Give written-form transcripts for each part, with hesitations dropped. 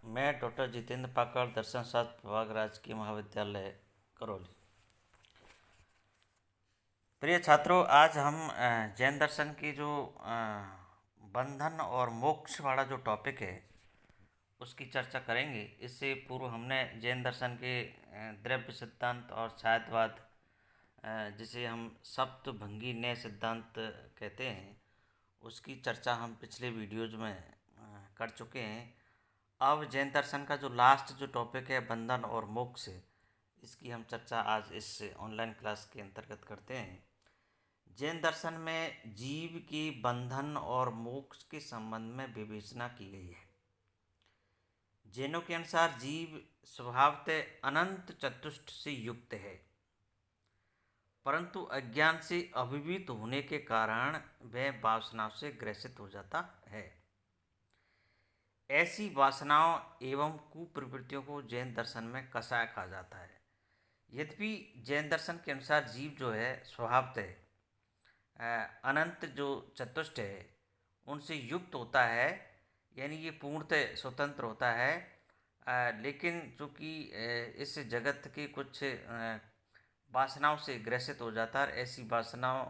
मैं डॉक्टर जितेंद्र पाकड़ दर्शन शास्त्र विभाग राजकीय महाविद्यालय करौली। प्रिय छात्रों, आज हम जैन दर्शन की जो बंधन और मोक्ष वाला जो टॉपिक है उसकी चर्चा करेंगे। इससे पूर्व हमने जैन दर्शन के द्रव्य सिद्धांत और छायावाद, जिसे हम सप्तभंगी न्याय सिद्धांत कहते हैं, उसकी चर्चा हम पिछले वीडियोज में कर चुके हैं। अब जैन दर्शन का जो लास्ट जो टॉपिक है बंधन और मोक्ष, इसकी हम चर्चा आज इस ऑनलाइन क्लास के अंतर्गत करते हैं। जैन दर्शन में जीव की बंधन और मोक्ष के संबंध में विवेचना की गई है। जैनों के अनुसार जीव स्वभावतः अनंत चतुष्ट से युक्त है, परंतु अज्ञान से अभिभूत होने के कारण वह वासनाओं से ग्रसित हो जाता है। ऐसी वासनाओं एवं कुप्रवृत्तियों को जैन दर्शन में कषाय कहा जाता है। यद्यपि जैन दर्शन के अनुसार जीव जो है स्वभावतः अनंत जो चतुष्ट है उनसे युक्त होता है, यानी ये पूर्णतः स्वतंत्र होता है। लेकिन चूँकि इस जगत के कुछ वासनाओं से ग्रसित हो जाता है, ऐसी वासनाओं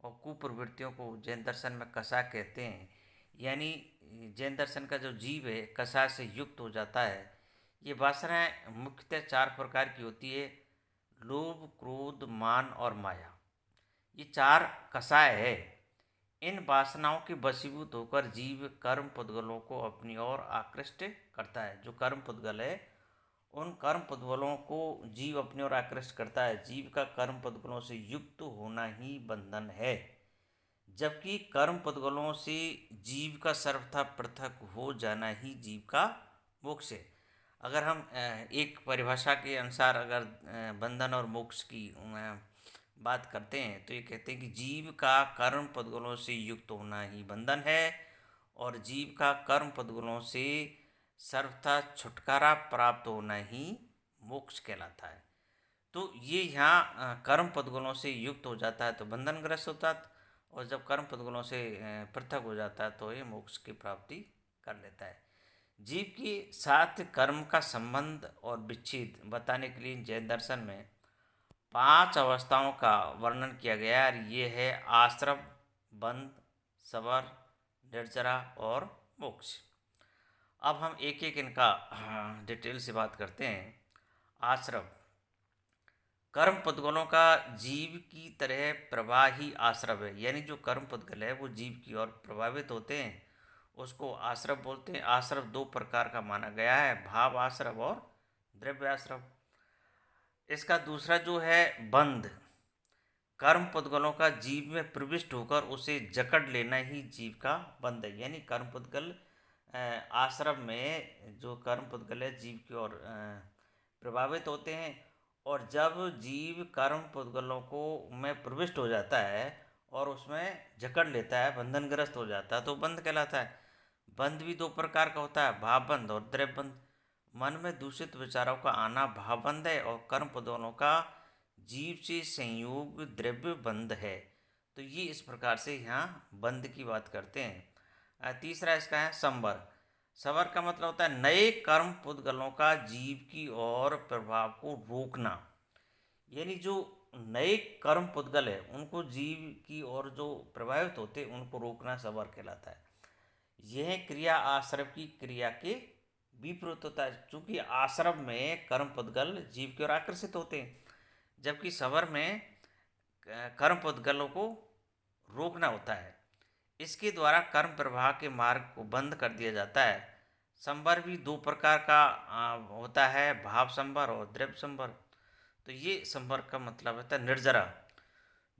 और कुप्रवृत्तियों को जैन दर्शन में कषाय कहते हैं। यानी जैन दर्शन का जो जीव है कषाय से युक्त हो जाता है। ये वासनाएं मुख्यतः 4 प्रकार की होती है: लोभ, क्रोध, मान और माया। ये 4 कषाय है। इन वासनाओं के वशीभूत होकर जीव कर्म पुद्गलों को अपनी ओर आकृष्ट करता है। जो कर्म पुद्गल है उन कर्म पुद्गलों को जीव अपनी ओर आकृष्ट करता है। जीव का कर्म पुद्गलों से युक्त होना ही बंधन है, जबकि कर्म पुद्गलों से जीव का सर्वथा पृथक हो जाना ही जीव का मोक्ष है। अगर हम एक परिभाषा के अनुसार अगर बंधन और मोक्ष की बात करते हैं तो ये कहते हैं कि जीव का कर्म पदगुणों से युक्त होना ही बंधन है और जीव का कर्म पदगुणों से सर्वथा छुटकारा प्राप्त होना ही मोक्ष कहलाता है। तो ये यहाँ कर्म पदगुणों से युक्त हो जाता है तो बंधनग्रस्त होता है, और जब कर्म पदगुणों से पृथक हो जाता है तो ये मोक्ष की प्राप्ति कर लेता है। जीव के साथ कर्म का संबंध और विच्छेद बताने के लिए जैन दर्शन में 5 अवस्थाओं का वर्णन किया गया है। ये है आश्रम, बंध, सबर, निर्जरा और मोक्ष। अब हम एक एक इनका डिटेल से बात करते हैं। आश्रम, कर्म पुद्गलों का जीव की तरह प्रवाही आश्रम है। यानी जो कर्म पुद्गल है वो जीव की ओर प्रभावित होते हैं, उसको आश्रम बोलते हैं। आश्रम 2 प्रकार का माना गया है: भाव आश्रम और द्रव्य आश्रम। इसका दूसरा जो है बंध, कर्म पुद्गलों का जीव में प्रविष्ट होकर उसे जकड़ लेना ही जीव का बंध है। यानी कर्म पुद्गल आश्रम में जो कर्म पुद्गल है जीव की ओर प्रभावित होते हैं, और जब जीव कर्म पुद्गलों को में प्रविष्ट हो जाता है और उसमें जकड़ लेता है, बंधनग्रस्त हो जाता है, तो बंध कहलाता है। बंध भी 2 प्रकार का होता है: भावबंध और द्रव्यबंध। मन में दूषित विचारों का आना भावबंध है और कर्म पुद्गलों का जीव से संयोग द्रव्य बंध है। तो ये इस प्रकार से यहाँ बंध की बात करते हैं। तीसरा इसका है संवर। संवर का मतलब होता है नए कर्म पुद्गलों का जीव की ओर प्रभाव को रोकना। यानी जो नए कर्म पुद्गल है उनको जीव की ओर जो प्रभावित होते उनको रोकना संवर कहलाता है। यह क्रिया आश्रम की क्रिया के विपरीत होता है। चूँकि आश्रम में कर्म पुद्गल जीव की ओर आकर्षित होते हैं, जबकि सवर में कर्म पुद्गलों को रोकना होता है। इसके द्वारा कर्म प्रवाह के मार्ग को बंद कर दिया जाता है। संवर भी 2 प्रकार का होता है: भाव संवर और द्रव्य संवर। तो ये संवर का मतलब होता है निर्जरा।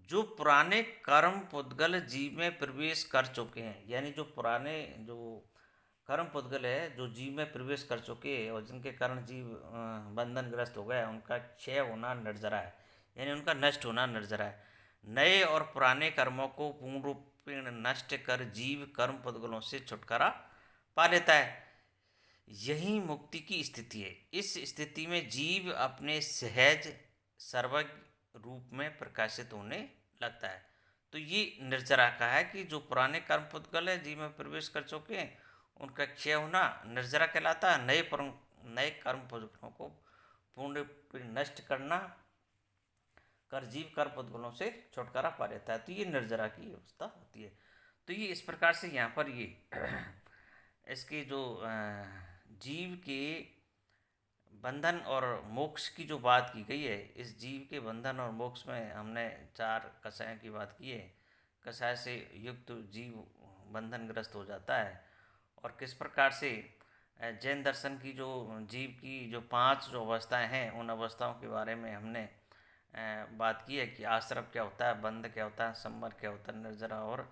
जो पुराने कर्म पुद्गल जीव में प्रवेश कर चुके हैं, यानी जो पुराने जो कर्म पुद्गल है जो जीव में प्रवेश कर चुके हैं और जिनके कारण जीव बंधनग्रस्त हो गया, उनका क्षय होना निर्जरा है, यानी उनका नष्ट होना निर्जरा है। नए और पुराने कर्मों को पूर्ण रूपेण नष्ट कर जीव कर्म पुद्गलों से छुटकारा पा लेता है। यही मुक्ति की स्थिति है। इस स्थिति में जीव अपने सहज सर्वज्ञ रूप में प्रकाशित होने लगता है। तो ये निर्जरा का है कि जो पुराने कर्म पुद्गल है जीव में प्रवेश कर चुके हैं उनका क्षय होना निर्जरा कहलाता है। नए कर्म पुद्गलों को पूर्ण नष्ट करना कर जीव कर्म पुद्गलों से छुटकारा पा लेता है। तो ये निर्जरा की अवस्था होती है। तो ये इस प्रकार से यहाँ पर ये इसके जो जीव के बंधन और मोक्ष की जो बात की गई है, इस जीव के बंधन और मोक्ष में हमने 4 कषायों की बात की है। कषाय से युक्त जीव बंधनग्रस्त हो जाता है और किस प्रकार से जैन दर्शन की जो जीव की जो 5 जो अवस्थाएं हैं, उन अवस्थाओं के बारे में हमने बात की है कि आश्रम क्या होता है, बंध क्या होता है, संवर क्या होता है, निर्जरा और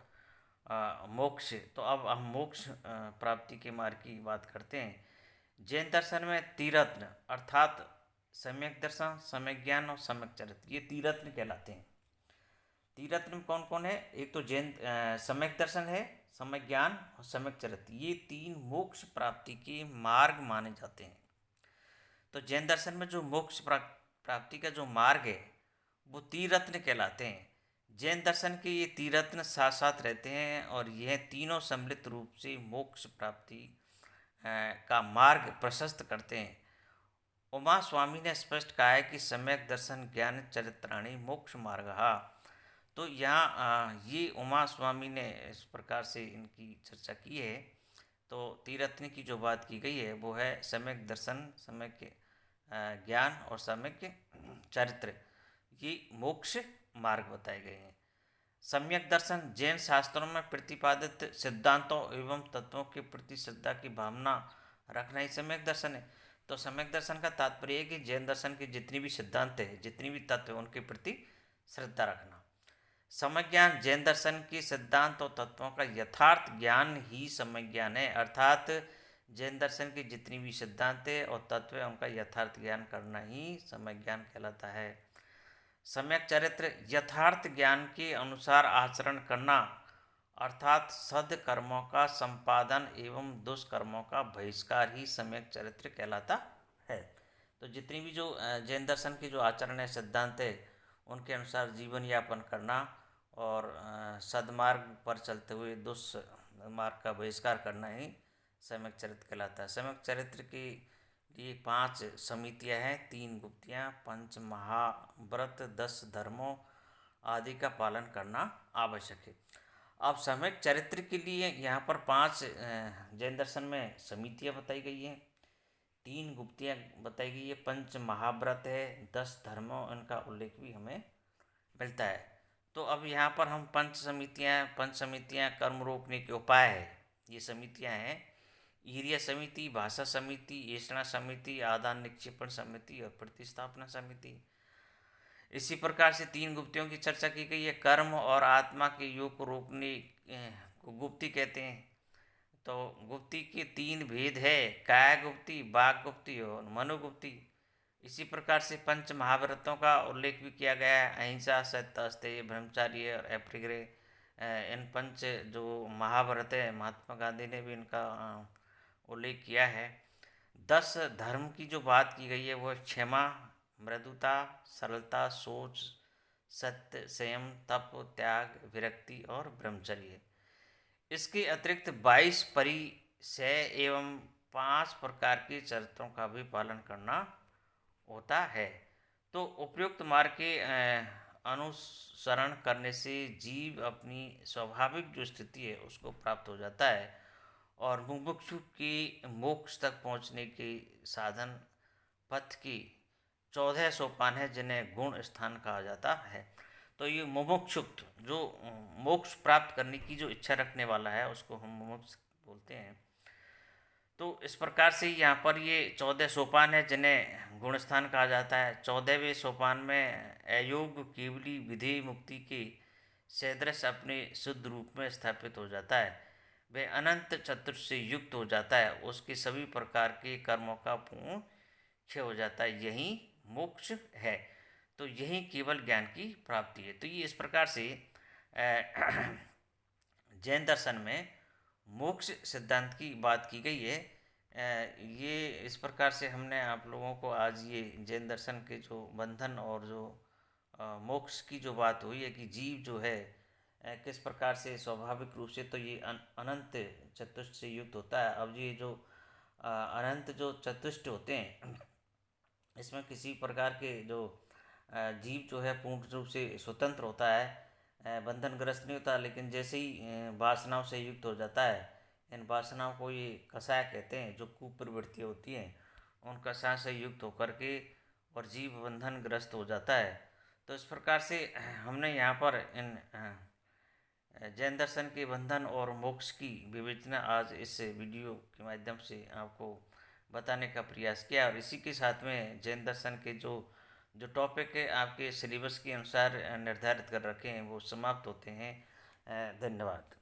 मोक्ष। तो अब हम मोक्ष प्राप्ति के मार्ग की बात करते हैं। जैन दर्शन में तीरत्न अर्थात सम्यक दर्शन, सम्यक ज्ञान और सम्यक चरित्र, ये तीरत्न कहलाते हैं। तीरत्न में कौन कौन है? एक तो जैन सम्यक दर्शन है, सम्यक ज्ञान और सम्यक चरित्र, ये 3 मोक्ष प्राप्ति के मार्ग माने जाते हैं। तो जैन दर्शन में जो मोक्ष प्राप्ति का जो मार्ग है वो तीरत्न कहलाते हैं। जैन दर्शन के ये तीरत्न साथ साथ रहते हैं और यह तीनों सम्मिलित रूप से मोक्ष प्राप्ति का मार्ग प्रशस्त करते हैं। उमा स्वामी ने स्पष्ट कहा है कि सम्यक दर्शन ज्ञान चरित्राणि मोक्ष मार्ग। तो यहाँ ये उमा स्वामी ने इस प्रकार से इनकी चर्चा की है। तो तीरत्न की जो बात की गई है वो है सम्यक दर्शन, सम्यक ज्ञान और सम्यक चरित्र, ये मोक्ष मार्ग बताए गए हैं। सम्यक दर्शन जैन शास्त्रों में प्रतिपादित सिद्धांतों एवं तत्वों के प्रति श्रद्धा की भावना रखना ही सम्यक दर्शन है। तो सम्यक दर्शन का तात्पर्य है कि जैन दर्शन के जितनी भी सिद्धांत है, जितनी भी तत्व है, उनके प्रति श्रद्धा रखना। सम्यक ज्ञान जैन दर्शन के सिद्धांत और तत्वों का यथार्थ ज्ञान ही सम्यक ज्ञान है। अर्थात जैन दर्शन के जितनी भी सिद्धांत है और तत्व है, उनका यथार्थ ज्ञान करना ही सम्यक ज्ञान कहलाता है। सम्यक चरित्र यथार्थ ज्ञान के अनुसार आचरण करना, अर्थात सद्कर्मों का संपादन एवं दुष्कर्मों का बहिष्कार ही सम्यक चरित्र कहलाता है। तो जितनी भी जो जैन दर्शन के जो आचरण है, सिद्धांत है, उनके अनुसार जीवन यापन करना और सद्मार्ग पर चलते हुए दुष्मार्ग का बहिष्कार करना ही सम्यक चरित्र कहलाता है। सम्यक चरित्र की ये 5 समितियाँ हैं, 3 गुप्तियाँ, 5 महाव्रत, 10 धर्मों आदि का पालन करना आवश्यक है। अब सम्यक चरित्र के लिए यहाँ पर 5 जैन दर्शन में समितियाँ बताई गई हैं, 3 गुप्तियाँ बताई गई है, 5 महाव्रत है, 10 धर्मों, इनका उल्लेख भी हमें मिलता है। तो अब यहाँ पर हम 5 समितियाँ कर्म रोकने के उपाय है, ये समितियाँ हैं। ईर्य समिति, भाषा समिति, ऐषणा समिति, आदान निक्षेपण समिति और प्रतिस्थापना समिति। इसी प्रकार से 3 गुप्तियों की चर्चा की गई है। कर्म और आत्मा के योग को रोकने को गुप्ति कहते हैं। तो गुप्ति के 3 भेद है, काया गुप्ति, वाग गुप्ति और मनोगुप्ति। इसी प्रकार से 5 महाव्रतों का उल्लेख भी किया गया है, अहिंसा, सत्य, अस्तेय, ब्रह्मचार्य और अपरिग्रह। इन 5 जो महाव्रत है, महात्मा गांधी ने भी इनका उल्लेख किया है। 10 धर्म की जो बात की गई है वो क्षमा, मृदुता, सरलता, सोच, सत्य, संयम, तप, त्याग, विरक्ति और ब्रह्मचर्य। इसके अतिरिक्त 22 परिसय एवं 5 प्रकार के चरित्रों का भी पालन करना होता है। तो उपयुक्त मार्ग के अनुसरण करने से जीव अपनी स्वाभाविक जो स्थिति है उसको प्राप्त हो जाता है और मुमुक्षु की मोक्ष तक पहुँचने के साधन पथ की 14 सोपान है, जिन्हें गुण स्थान कहा जाता है। तो ये मुमुक्षुक्त जो मोक्ष प्राप्त करने की जो इच्छा रखने वाला है उसको हम मुमुक्ष बोलते हैं। तो इस प्रकार से यहाँ पर ये 14 सोपान है जिन्हें गुण स्थान कहा जाता है। 14वें सोपान में अयोग केवली विधेय मुक्ति के सदृश अपने शुद्ध रूप में स्थापित हो जाता है। वह अनंत चतुर्थ से युक्त हो जाता है, उसके सभी प्रकार के कर्मों का पूर्ण क्षय हो जाता है, यही मोक्ष है। तो यही केवल ज्ञान की प्राप्ति है। तो ये इस प्रकार से जैन दर्शन में मोक्ष सिद्धांत की बात की गई है। ये इस प्रकार से हमने आप लोगों को आज ये जैन दर्शन के जो बंधन और जो मोक्ष की जो बात हुई है कि जीव जो है किस प्रकार से स्वाभाविक रूप से तो ये अनंत चतुष्ट से युक्त होता है। अब ये जो अनंत जो चतुष्ट होते हैं, इसमें किसी प्रकार के जो जीव जो है पूर्ण रूप से स्वतंत्र होता है, बंधनग्रस्त नहीं होता। लेकिन जैसे ही वासनाओं से युक्त हो जाता है, इन वासनाओं को ये कषाय कहते हैं, जो कुप्रवृत्तियाँ होती हैं उन कषाय से युक्त होकर के और जीव बंधनग्रस्त हो जाता है। तो इस प्रकार से हमने यहाँ पर इन जैन दर्शन के बंधन और मोक्ष की विवेचना आज इस वीडियो के माध्यम से आपको बताने का प्रयास किया। और इसी के साथ में जैन दर्शन के जो जो टॉपिक है आपके सिलेबस के अनुसार निर्धारित कर रखे हैं वो समाप्त होते हैं। धन्यवाद।